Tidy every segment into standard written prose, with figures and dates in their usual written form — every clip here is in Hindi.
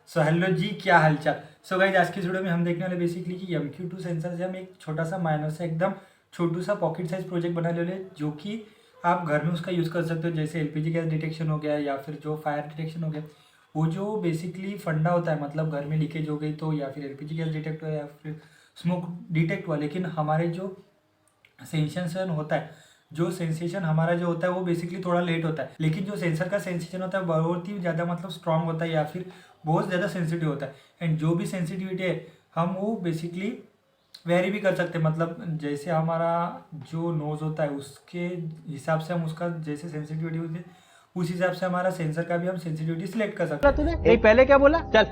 सो हेलो जी, क्या हालचाल। सो गाइज, आज की वीडियो में हम देखने वाले बेसिकली कि MQ2 सेंसर से हम एक छोटा सा माइनर से एकदम छोटू सा पॉकेट साइज प्रोजेक्ट बना ले जो कि आप घर में उसका यूज़ कर सकते हो। जैसे LPG गैस डिटेक्शन हो गया या फिर जो फायर डिटेक्शन हो गया, वो जो बेसिकली फंडा होता है, मतलब घर में लीकेज हो गई तो, या फिर LPG गैस डिटेक्ट हुआ या फिर स्मोक डिटेक्ट हुआ। लेकिन हमारे जो सेंसेशन होता है, जो सेंसेशन हमारा जो होता है वो बेसिकली थोड़ा लेट होता है, लेकिन जो सेंसर का सेंसेशन होता है बहुत ही ज़्यादा मतलब स्ट्रांग होता है या फिर बहुत ज़्यादा सेंसिटिव होता है। एंड जो भी सेंसिटिविटी है हम वो बेसिकली वेरी भी कर सकते हैं। मतलब जैसे हमारा जो नोज़ होता है उसके हिसाब से हम उसका जैसे सेंसिटिविटी होती है उस हिसाब से हमारा सेंसर का भी हम सेंसिटिविटी सिलेक्ट कर सकते हैं। तूने नहीं पहले क्या बोला चल।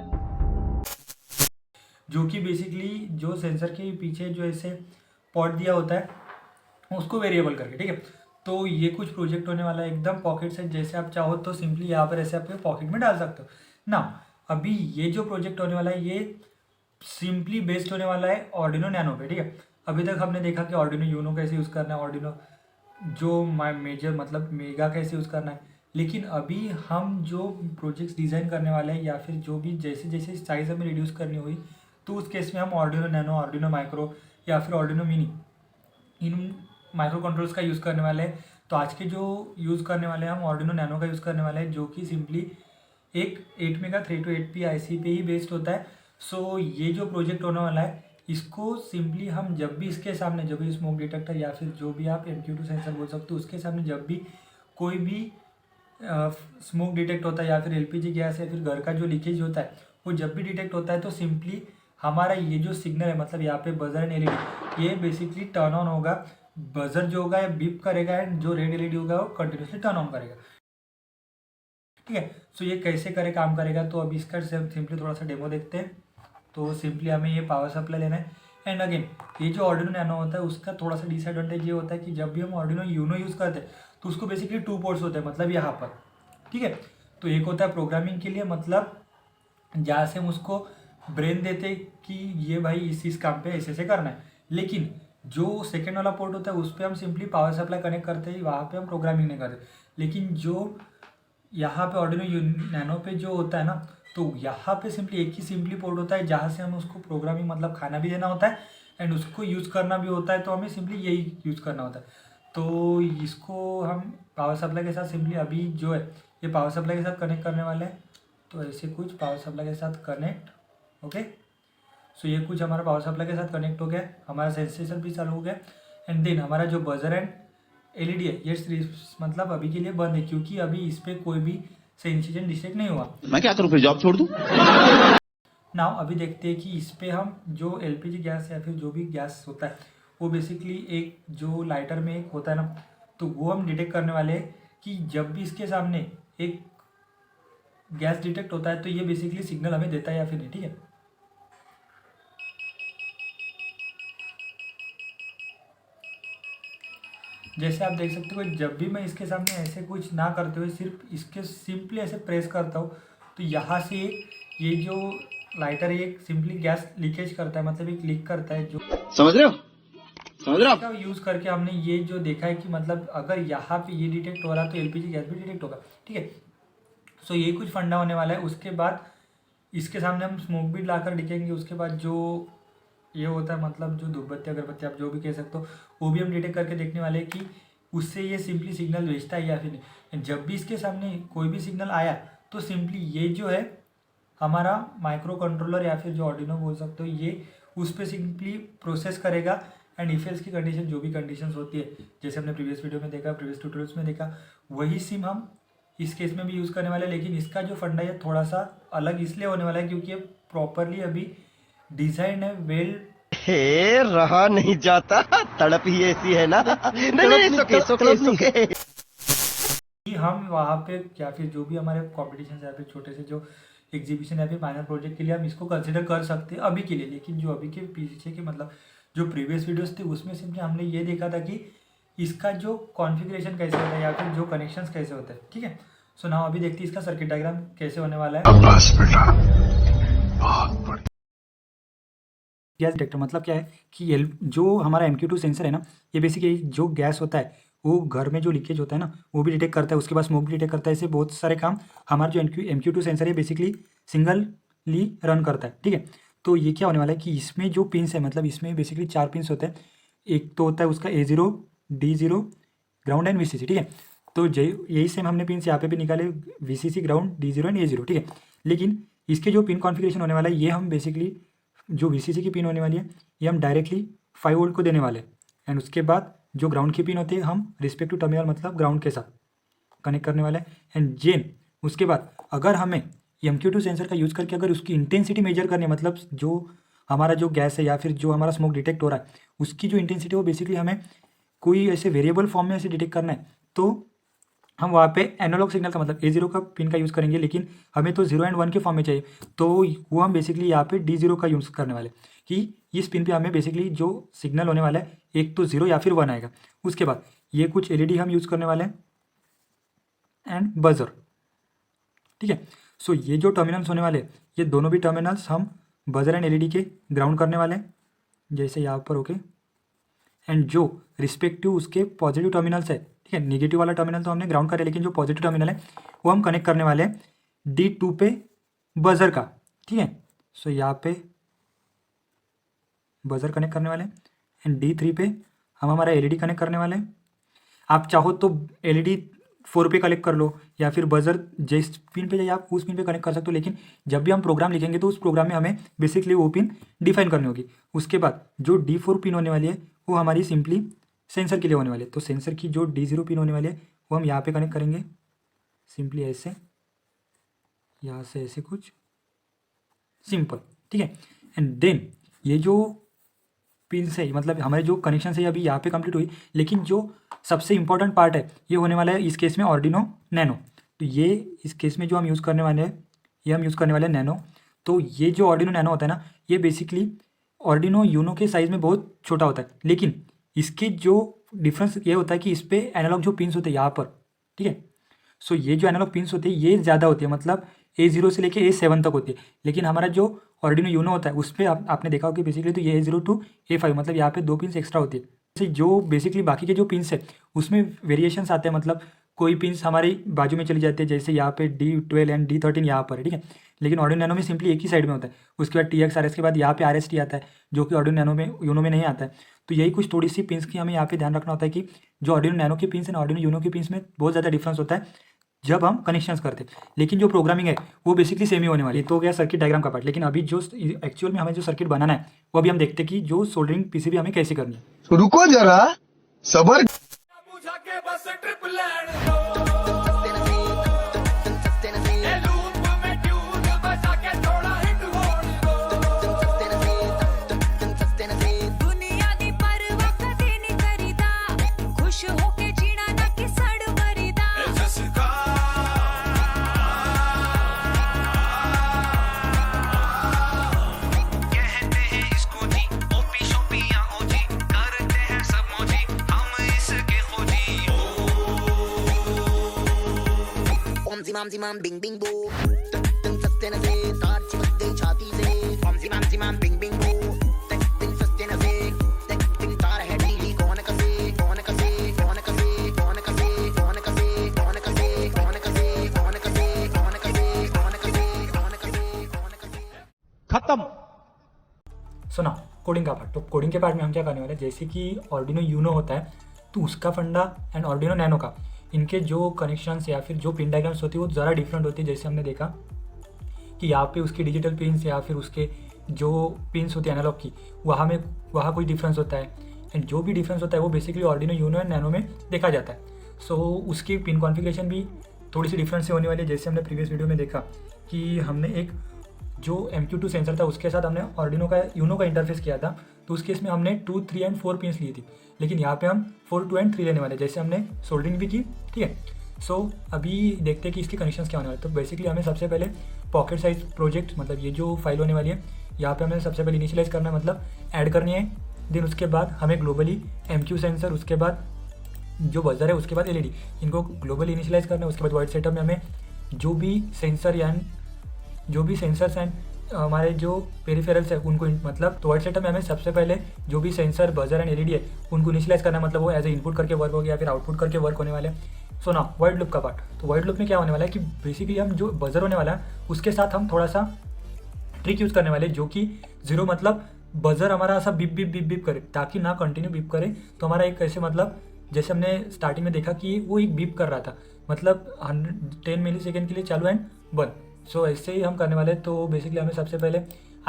जो कि बेसिकली जो सेंसर के पीछे जो ऐसे पॉट दिया होता है उसको वेरिएबल करके, ठीक है। तो ये कुछ प्रोजेक्ट होने वाला है एकदम पॉकेट से, जैसे आप चाहो तो सिंपली यहाँ पर ऐसे आपके पॉकेट में डाल सकते हो ना। अभी ये जो प्रोजेक्ट होने वाला है ये सिंपली बेस्ड होने वाला है ऑर्डिनो नैनो पे, ठीक है। अभी तक हमने देखा कि ऑर्डिनो यूनो कैसे यूज़ करना है, ऑर्डिनो जो मेजर मतलब मेगा कैसे यूज़ करना है। लेकिन अभी हम जो प्रोजेक्ट्स डिज़ाइन करने वाले हैं या फिर जो भी जैसे जैसे साइज़ हमें रिड्यूस करनी हुई तो उस केस में हम ऑर्डिनो नैनो, ऑर्डिनो माइक्रो या फिर ऑर्डिनो मिनी, इन माइक्रो कंट्रोल्स का यूज़ करने वाले हैं। तो आज के जो यूज़ करने वाले हैं हम ऑर्डिनो नैनो का यूज़ करने वाले हैं, जो कि सिंपली एक 8 मेगा 328P IC पे ही बेस्ड होता है। सो ये जो प्रोजेक्ट होने वाला है इसको सिंपली हम जब भी इसके सामने, जब भी स्मोक डिटेक्टर या फिर जो भी आप MQ2 सेंसर बोल सकते हो उसके सामने जब भी कोई भी स्मोक डिटेक्ट होता है या फिर LPG गैस या फिर घर का जो लीकेज होता है वो जब भी डिटेक्ट होता है तो सिंपली हमारा ये जो सिग्नल है, मतलब यहाँ पे बजर एंड LED ये बेसिकली टर्न ऑन होगा। बजर जो होगा ये बीप करेगा एंड जो रेड LED होगा वो कंटिन्यूसली टर्न ऑन करेगा, ठीक है। सो ये कैसे करे काम करेगा, तो अभी इसका सिंपली थोड़ा सा डेमो देखते हैं। तो सिंपली हमें ये पावर सप्लाई लेना है। एंड अगेन ये जो ऑर्डिनो नैनो होता है उसका थोड़ा सा डिसएडवांटेज ये होता है कि जब भी हम ऑर्डिनो यूनो यूज़ करते हैं तो उसको बेसिकली 2 पोर्ट्स होते हैं, मतलब यहाँ पर, ठीक है। तो एक होता है प्रोग्रामिंग के लिए, मतलब जहाँ से हम उसको ब्रेन देते कि ये भाई इस काम पे ऐसे ऐसे करना है। लेकिन जो सेकेंड वाला पोर्ट होता है उस पर हम सिंपली पावर सप्लाई कनेक्ट करते हैं, वहाँ पे हम प्रोग्रामिंग नहीं करते। लेकिन जो यहाँ पे ऑर्डिनो नैनो पे जो होता है ना, तो यहाँ पे सिंपली एक ही सिंपली पोर्ट होता है जहाँ से हमें उसको प्रोग्रामिंग मतलब खाना भी देना होता है एंड उसको यूज़ करना भी होता है। तो हमें सिंपली यही यूज़ करना होता है। तो इसको हम पावर सप्लाई के साथ सिंपली अभी जो है ये पावर सप्लाई के साथ कनेक्ट करने वाले हैं। तो ऐसे कुछ पावर सप्लाई के साथ कनेक्ट, ओके। सो ये कुछ हमारा पावर सप्लाई के साथ कनेक्ट हो गया, हमारा सेंसेशन भी चालू हो गया। एंड देन हमारा जो बजर एंड LED है ये मतलब अभी के लिए बंद है क्योंकि अभी इस पर कोई भी सेंसेशन डिटेक्ट नहीं हुआ। मैं क्या करूं, फिर जॉब छोड़ दूं? नाउ अभी देखते हैं कि इस पर हम जो LPG गैस या फिर जो भी गैस होता है वो बेसिकली एक जो लाइटर में एक होता है ना, तो वो हम डिटेक्ट करने वाले हैं कि जब भी इसके सामने एक गैस डिटेक्ट होता है तो ये बेसिकली सिग्नल हमें देता है या फिर नहीं, ठीक है। जैसे आप देख सकते हो जब भी मैं इसके सामने ऐसे कुछ ना करते हुए सिर्फ इसके सिंपली ऐसे प्रेस करता हूँ तो यहाँ से ये जो लाइटर एक सिंपली गैस लीकेज करता है, मतलब एक लीक करता है। जो समझ रहे हो, समझ रहे हो? इसका यूज़ करके हमने ये जो देखा है कि मतलब अगर यहाँ पे ये डिटेक्ट हो रहा है तो LPG गैस भी डिटेक्ट होगा, ठीक है। सो ये कुछ फंडा होने वाला है। उसके बाद इसके सामने हम स्मोक भी लाकर दिखेंगे। उसके बाद जो ये होता है मतलब जो धूप बत्ती अगरबत्ती आप जो भी कह सकते हो वो भी हम डिटेक्ट करके देखने वाले हैं कि उससे ये सिंपली सिग्नल भेजता है या फिर नहीं। जब भी इसके सामने कोई भी सिग्नल आया तो सिंपली ये जो है हमारा माइक्रो कंट्रोलर या फिर जो ऑर्डिनो बोल सकते हो ये उस पर सिंपली प्रोसेस करेगा एंड इफ की कंडीशन जो भी कंडीशंस होती है जैसे हमने प्रीवियस वीडियो में देखा, प्रीवियस ट्यूटोरियल्स में देखा, वही सिम हम इस केस में भी यूज़ करने वाले हैं। लेकिन इसका जो फंडा है थोड़ा सा अलग इसलिए होने वाला है क्योंकि ये प्रॉपरली अभी डिज़ाइन है वेल हे रहा नहीं जाता, तड़प ही ऐसी है ना। नहीं सुके कि हम वहाँ पे या फिर जो भी हमारे कॉम्पिटिशन या फिर छोटे से जो एग्जीबिशन या फिर फाइनल प्रोजेक्ट के लिए हम इसको कंसिडर कर सकते हैं अभी के लिए। लेकिन जो अभी के पीछे के मतलब जो प्रीवियस वीडियोस थे उसमें सिंपली हमने ये देखा था कि इसका जो कॉन्फ़िगरेशन कैसे होता है या फिर जो कनेक्शंस कैसे होते हैं, ठीक है। सो नाउ अभी देखते हैं इसका सर्किट डायग्राम कैसे होने वाला है। बस बेटा, बहुत बढ़िया। गैस डिटेक्टर मतलब क्या है कि जो हमारा MQ2 सेंसर है ना, ये बेसिकली जो गैस होता है वो घर में जो लीकेज होता है ना वो भी डिटेक्ट करता है, उसके बाद स्मोक भी डिटेक्ट करता है। ऐसे बहुत सारे काम हमारा जो MQ2 सेंसर है बेसिकली सिंगल रन करता है, ठीक है। तो ये क्या होने वाला है कि इसमें जो पिन्स है, मतलब इसमें बेसिकली 4 पिन्स होते हैं। एक तो होता है उसका A0, D0, ground and VCC, ठीक है। तो यही सेम हमने पिन्स यहाँ पे भी निकाले, VCC, ground, D0 and A0, ठीक है। लेकिन इसके जो पिन कॉन्फ़िगरेशन होने वाला है, ये हम बेसिकली जो VCC की पिन होने वाली है ये हम डायरेक्टली 5 वोल्ट को देने वाले हैं। एंड उसके बाद जो ग्राउंड की पिन होती है हम रिस्पेक्ट टू टर्मिनल मतलब ग्राउंड के साथ कनेक्ट करने वाले हैं। एंड जेन उसके बाद अगर हमें MQ2 सेंसर का यूज़ करके अगर उसकी इंटेंसिटी मेजर करनी है, मतलब जो हमारा जो गैस है या फिर जो हमारा स्मोक डिटेक्ट हो रहा है उसकी जो इंटेंसिटी वो बेसिकली हमें कोई ऐसे वेरिएबल फॉर्म में ऐसे डिटेक्ट करना है, तो हम वहाँ पे एनालॉग सिग्नल का मतलब A0 का पिन का यूज़ करेंगे। लेकिन हमें तो 0 एंड 1 के फॉर्म में चाहिए, तो वो हम बेसिकली यहाँ पे D0 का यूज़ करने वाले कि इस पिन पे हमें बेसिकली जो सिग्नल होने वाला है एक तो 0 या फिर 1 आएगा। उसके बाद ये कुछ LED हम यूज़ करने वाले हैं एंड बजर, ठीक है। सो ये जो टर्मिनल्स होने वाले ये दोनों भी टर्मिनल्स हम बजर एंड LED के ग्राउंड करने वाले हैं, जैसे यहाँ पर, ओके। एंड जो रिस्पेक्टिव उसके पॉजिटिव टर्मिनल्स है, ठीक है, नेगेटिव वाला टर्मिनल तो हमने ग्राउंड करा, लेकिन जो पॉजिटिव टर्मिनल है वो हम कनेक्ट करने वाले हैं D2 पे बजर का, ठीक है। सो यहाँ पे बजर कनेक्ट करने वाले हैं एंड D3 पे हम हमारा LED कनेक्ट करने वाले हैं। आप चाहो तो LED 4 पे कनेक्ट कर लो या फिर बजर जिस पिन पे जाइए आप उस पिन पे कनेक्ट कर सकते हो, लेकिन जब भी हम प्रोग्राम लिखेंगे तो उस प्रोग्राम में हमें बेसिकली वो पिन डिफाइन करनी होगी। उसके बाद जो D4 पिन होने वाली है वो हमारी सिंपली सेंसर के लिए होने वाली है। तो सेंसर की जो D0 पिन होने वाली है वो हम यहाँ पे कनेक्ट करेंगे, सिंपली ऐसे, यहाँ से ऐसे कुछ सिंपल, ठीक है। एंड देन ये जो पिन से मतलब हमारे जो कनेक्शन है अभी यहाँ पे कंप्लीट हुई, लेकिन जो सबसे इंपॉर्टेंट पार्ट है ये होने वाला है इस केस में आर्डिनो नैनो। तो ये इस केस में जो हम यूज़ करने वाले हैं ये हम यूज़ करने वाले हैं नैनो। तो ये जो आर्डिनो नैनो होता है ना, ये बेसिकली आर्डिनो यूनो के साइज़ में बहुत छोटा होता है, लेकिन इसके जो डिफरेंस ये होता है कि इस पर एनालॉग जो पिन्स होते हैं यहाँ पर, ठीक है। सो ये जो एनालॉग पिन्स होती है ये ज़्यादा होती है, मतलब A0 से लेके A7 तक होती है। लेकिन हमारा जो आर्डिनो यूनो होता है उस पर आपने देखा होगा कि बेसिकली तो ये A0 टू A5 मतलब यहाँ पे 2 पिन्स एक्स्ट्रा होती है। जैसे जो बेसिकली बाकी के जो पिन्स है उसमें वेरिएशंस आते हैं, मतलब कोई पिन्स हमारी बाजू में चली जाती है, जैसे यहाँ पे D12 एंड D13 यहाँ पर है, ठीक है। लेकिन आर्डिनो नैनो में सिंपली एक ही साइड में होता है। उसके बाद TX RS के बाद यहाँ पे RST आता है, जो कि आर्डिनो नैनो में यूनो में नहीं आता है। तो यही कुछ थोड़ी सी पिन्स की हमें यहाँ पे ध्यान रखना होता है कि जो आर्डिनो नैनो के पिन्स है आर्डिनो यूनो के पिन्स में बहुत ज़्यादा डिफरेंस होता है जब हम कनेक्शंस करते हैं, लेकिन जो प्रोग्रामिंग है वो बेसिकली सेम ही होने वाली है। तो हो गया सर्किट डायग्राम का पार्ट। लेकिन अभी जो एक्चुअल में हमें जो सर्किट बनाना है वो अभी हम देखते हैं कि जो सोल्डरिंग PCB हमें कैसे करनी है। रुको जरा, सबर। Zimam zimam bing bing boo, tum sastene se, taar chimk gayi chhati se. Zimam zimam bing bing boo, tum sastene se, tum taar hai dili kaun kase, kaun kase, kaun kase, kaun kase, kaun kase, kaun kase, kaun kase, kaun kase, kaun kase, kaun kase, kaun kase, kaun kase. खत्म। सुना कोडिंग का पार्ट। तो कोडिंग के पार्ट में हम क्या करने वाले हैं, जैसे कि आर्डिनो यूनो होता है तो उसका फंडा एंड आर्डिनो नैनो का, इनके जो कनेक्शंस या फिर जो पिन डायग्राम्स होती है वो ज़रा डिफरेंट होती है। जैसे हमने देखा कि यहाँ पे उसके डिजिटल पिन्स या फिर उसके जो पिन्स होती है एनालॉग की वहाँ कोई डिफरेंस होता है। एंड जो भी डिफरेंस होता है वो basically Arduino Uno and Nano में देखा जाता है। सो उसकी पिन कॉन्फ़िगरेशन भी थोड़ी सी डिफरेंट से होने वाली है। जैसे हमने प्रीवियस वीडियो में देखा कि हमने एक जो MQ2 सेंसर था उसके साथ हमने आर्डिनो का यूनो का इंटरफेस किया था, तो उस केस में हमने 2, 3 एंड 4 पिन्स ली थी। लेकिन यहाँ पे हम 4, 2 एंड 3 लेने वाले, जैसे हमने सोल्डरिंग भी की, ठीक है। सो अभी देखते हैं कि इसके कनेक्शंस क्या होने वाले। तो बेसिकली हमें सबसे पहले पॉकेट साइज प्रोजेक्ट मतलब ये जो फाइल होने वाली है यहाँ पे हमें सबसे पहले इनिशियलाइज करना है, मतलब ऐड करनी है। देन उसके बाद हमें ग्लोबली MQ सेंसर, उसके बाद जो बजर है, उसके बाद LED, इनको ग्लोबली इनिशियलाइज करना है। उसके बाद वाइड सेटअप में हमें जो भी सेंसर्स एंड हमारे जो पेरिफेरल्स है उनको मतलब तो वाइड सेटअप में हमें सबसे पहले जो भी सेंसर बजर एंड LED है उनको इनिशियलाइज करना है, मतलब वो एज ए इनपुट करके वर्क होगा या फिर आउटपुट करके वर्क होने वाले। सो ना वाइड लूप का पार्ट। तो वाइड लूप में क्या होने वाला है कि बेसिकली हम जो बजर होने वाला है उसके साथ हम थोड़ा सा ट्रिक यूज़ करने वाले, जो कि 0 मतलब बजर हमारा ऐसा बीप बीप बीप बीप करे, ताकि ना कंटिन्यू बीप करे। तो हमारा एक ऐसे मतलब जैसे हमने स्टार्टिंग में देखा कि वो एक बीप कर रहा था, मतलब 10 मिली सेकेंड के लिए चालू एंड बंद। सो ऐसे ही हम करने वाले हैं। तो बेसिकली हमें सबसे पहले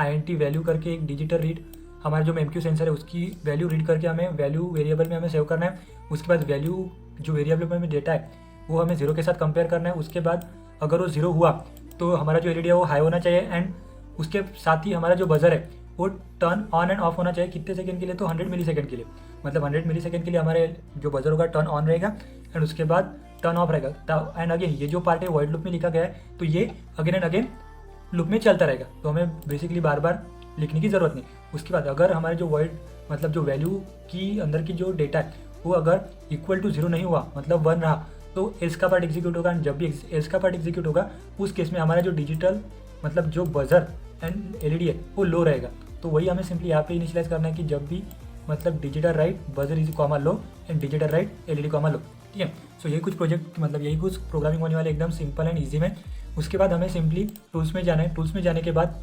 INT वैल्यू करके एक डिजिटल रीड, हमारा जो MQ सेंसर है उसकी वैल्यू रीड करके हमें वैल्यू वेरिएबल में हमें सेव करना है। उसके बाद वैल्यू जो वेरिएबल में डेटा है वो हमें 0 के साथ कंपेयर करना है। उसके बाद अगर वो 0 हुआ तो हमारा जो LED है वो हाई होना चाहिए, एंड उसके साथ ही हमारा जो बजर है वो टर्न ऑन एंड ऑफ होना चाहिए। कितने सेकंड के लिए? तो 100 मिली सेकंड के लिए, मतलब 100 मिली सेकंड के लिए हमारे जो बजर होगा टर्न ऑन रहेगा एंड उसके बाद टर्न ऑफ रहेगा। एंड अगेन ये जो पार्ट है वॉइड लूप में लिखा गया है, तो ये अगेन एंड अगेन लूप में चलता रहेगा, तो हमें बेसिकली बार बार लिखने की ज़रूरत नहीं। उसके बाद अगर हमारे जो वॉइड मतलब जो वैल्यू की अंदर की जो डेटा है वो अगर इक्वल टू 0 नहीं हुआ, मतलब 1 रहा, तो एल्स का पार्ट एग्जीक्यूट होगा। एंड जब भी एल्स का पार्ट एग्जीक्यूट होगा उस केस में हमारा जो डिजिटल मतलब जो बजर एंड LED है वो लो रहेगा। तो वही हमें सिंपली यहाँ पे इनिशियलाइज करना है कि जब भी मतलब digital write buzzer is comma low and digital write LED comma low, ठीक है। सो यही कुछ प्रोजेक्ट मतलब यही कुछ प्रोग्रामिंग होने वाले, एकदम सिंपल एंड ईजी में। उसके बाद हमें सिंपली टूल्स में जाना है। टूल्स में जाने के बाद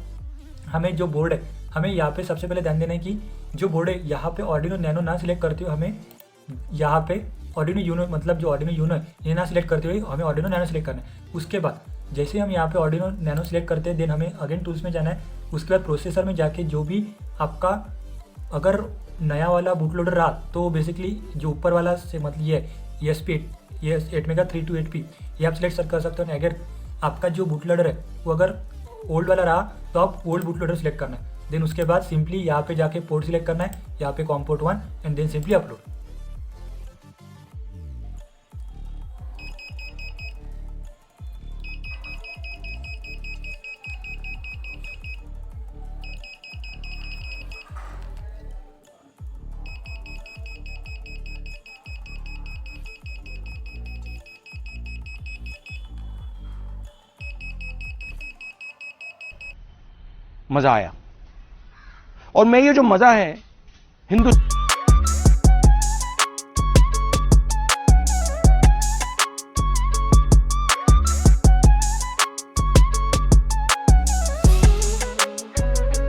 हमें जो बोर्ड है, हमें यहाँ पे सबसे पहले ध्यान देना है कि जो बोर्ड है यहाँ पे ऑर्डिनो नैनो ना सिलेक्ट करते हुए हमें यहाँ पे ऑर्डिनो यूनो मतलब जो ऑर्डिनो यूनो है ये ना सिलेक्ट करते हुए हमें ऑर्डिनो नैनो सिलेक्ट करना है। उसके बाद जैसे हम यहाँ पे ऑर्डिनो नैनो सिलेक्ट करते हैं, देन हमें अगेन टूल्स में जाना है। उसके बाद प्रोसेसर में जाके जो भी आपका अगर नया वाला बूट लोडर रहा तो बेसिकली जो ऊपर वाला से मतलब ये ESP 8 मेगा 32HP ये आप सिलेक्ट कर सकते हो। अगर आपका जो बूट लोडर है वो अगर ओल्ड वाला रहा तो आप ओल्ड बूट लोडर सिलेक्ट करना है। देन उसके बाद सिंपली यहाँ पे जाके पोर्ट सिलेक्ट करना है, यहाँ पे COM port 1 and then simply upload. मजा आया। और मैं ये जो मजा है हिंदू